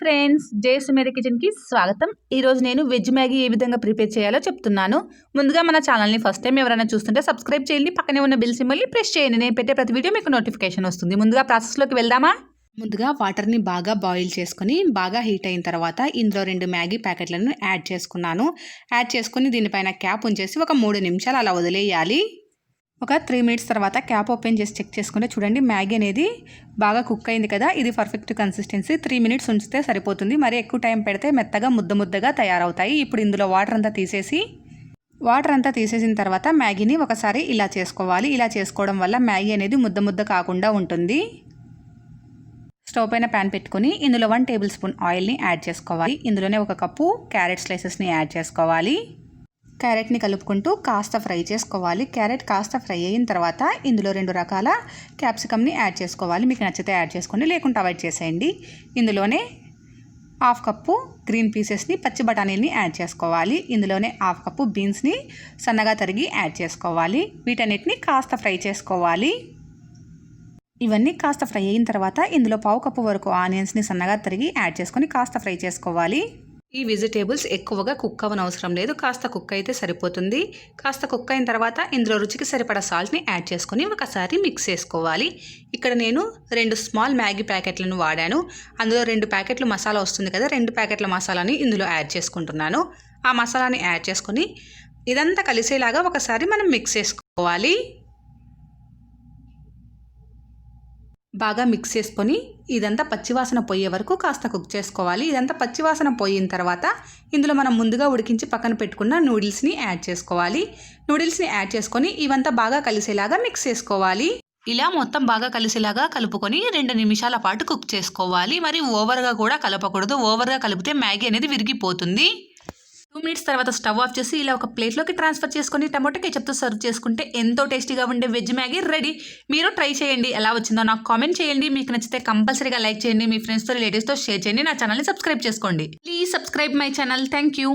Friends, జయసుమేధ కిచెన్కి స్వాగతం. ఈరోజు నేను వెజ్ మ్యాగీ ఏ విధంగా ప్రిపేర్ చేయాలో చెప్తున్నాను. ముందుగా మన ఛానల్ని ఫస్ట్ టైం ఎవరైనా చూస్తుంటే సబ్స్క్రైబ్ చేయండి, పక్కనే ఉన్న బెల్ సింబల్ని ప్రెస్ చేయండి. నేను పెట్టే ప్రతి వీడియో మీకు నోటిఫికేషన్ వస్తుంది. ముందుగా ప్రాసెస్లోకి వెళ్దామా? ముందుగా వాటర్ని బాగా బాయిల్ చేసుకొని బాగా హీట్ అయిన తర్వాత ఇందులో 2 మ్యాగీ ప్యాకెట్లను యాడ్ చేసుకున్నాను. యాడ్ చేసుకుని దీనిపైన క్యాప్ ఉంచేసి ఒక 3 నిమిషాలు అలా వదిలేయాలి. ఒక 3 మినిట్స్ తర్వాత క్యాప్ ఓపెన్ చేసి చెక్ చేసుకుంటే చూడండి, మ్యాగీ అనేది బాగా కుక్ అయింది కదా. ఇది పర్ఫెక్ట్ కన్సిస్టెన్సీ. 3 మినిట్స్ ఉంచితే సరిపోతుంది. మరి ఎక్కువ టైం పెడితే మెత్తగా ముద్దగా తయారవుతాయి. ఇప్పుడు ఇందులో వాటర్ అంతా తీసేసిన తర్వాత మ్యాగీని ఒకసారి ఇలా చేసుకోవాలి. ఇలా చేసుకోవడం వల్ల మ్యాగీ అనేది ముద్ద కాకుండా ఉంటుంది. స్టవ్ పైన ప్యాన్ పెట్టుకొని ఇందులో 1 టేబుల్ స్పూన్ ఆయిల్ని యాడ్ చేసుకోవాలి. ఇందులోనే 1 కప్పు క్యారెట్ స్లైసెస్ని యాడ్ చేసుకోవాలి. క్యారెట్ని కలుపుకుంటూ కాస్త ఫ్రై చేసుకోవాలి. క్యారెట్ కాస్త ఫ్రై అయిన తర్వాత ఇందులో 2 రకాల క్యాప్సికమ్ని యాడ్ చేసుకోవాలి. మీకు నచ్చితే యాడ్ చేసుకోండి, లేకుంటే అవాయిడ్ చేసేయండి. ఇందులోనే 1/2 కప్పు గ్రీన్ పీసెస్ని, పచ్చి బఠానీని యాడ్ చేసుకోవాలి. ఇందులోనే 1/2 కప్పు బీన్స్ని సన్నగా తరిగి యాడ్ చేసుకోవాలి. వీటన్నిటిని కాస్త ఫ్రై చేసుకోవాలి. ఇవన్నీ కాస్త ఫ్రై అయిన తర్వాత ఇందులో 1/2 కప్పు వరకు ఆనియన్స్ని సన్నగా తరిగి యాడ్ చేసుకొని కాస్త ఫ్రై చేసుకోవాలి. ఈ వెజిటేబుల్స్ ఎక్కువగా కుక్ అవ్వనవసరం లేదు, కాస్త కుక్ అయితే సరిపోతుంది. కాస్త కుక్ అయిన తర్వాత ఇందులో రుచికి సరిపడా సాల్ట్ని యాడ్ చేసుకొని ఒకసారి మిక్స్ చేసుకోవాలి. ఇక్కడ నేను 2 స్మాల్ మ్యాగీ ప్యాకెట్లను వాడాను. అందులో 2 ప్యాకెట్లు మసాలా వస్తుంది కదా, 2 ప్యాకెట్ల మసాలాని ఇందులో యాడ్ చేసుకుంటున్నాను. ఆ మసాలాని యాడ్ చేసుకొని ఇదంతా కలిసేలాగా ఒకసారి మనం మిక్స్ చేసుకోవాలి. బాగా మిక్స్ చేసుకొని ఇదంతా పచ్చివాసన పోయే వరకు కాస్త కుక్ చేసుకోవాలి. ఇదంతా పచ్చివాసన పోయిన తర్వాత ఇందులో మనం ముందుగా ఉడికించి పక్కన పెట్టుకున్న నూడిల్స్ని యాడ్ చేసుకోవాలి. నూడిల్స్ని యాడ్ చేసుకొని ఇవంతా బాగా కలిసేలాగా మిక్స్ చేసుకోవాలి. ఇలా మొత్తం బాగా కలిసేలాగా కలుపుకొని 2 నిమిషాల పాటు కుక్ చేసుకోవాలి. మరి ఓవర్గా కూడా కలపకూడదు. ఓవర్గా కలిపితే మ్యాగీ అనేది విరిగిపోతుంది. 2 మినిట్స్ తర్వాత స్టవ్ ఆఫ్ చేసి ఇలా ఒక ప్లేట్లోకి ట్రాన్స్ఫర్ చేసుకొని టమాటో కెచప్తో సర్వ్ చేసుకుంటే ఎంతో టేస్టీగా ఉండే వెజ్ మ్యాగీ రెడీ. మీరు ట్రై చేయండి. ఎలా వచ్చిందో నాకు కామెంట్ చేయండి. మీకు నచ్చితే కంపల్సరీగా లైక్ చేయండి. మీ ఫ్రెండ్స్తో, రిలేటివ్స్తో షేర్ చేయండి. నా ఛానల్ని సబ్స్క్రైబ్ చేసుకోండి. Please subscribe my channel. Thank you.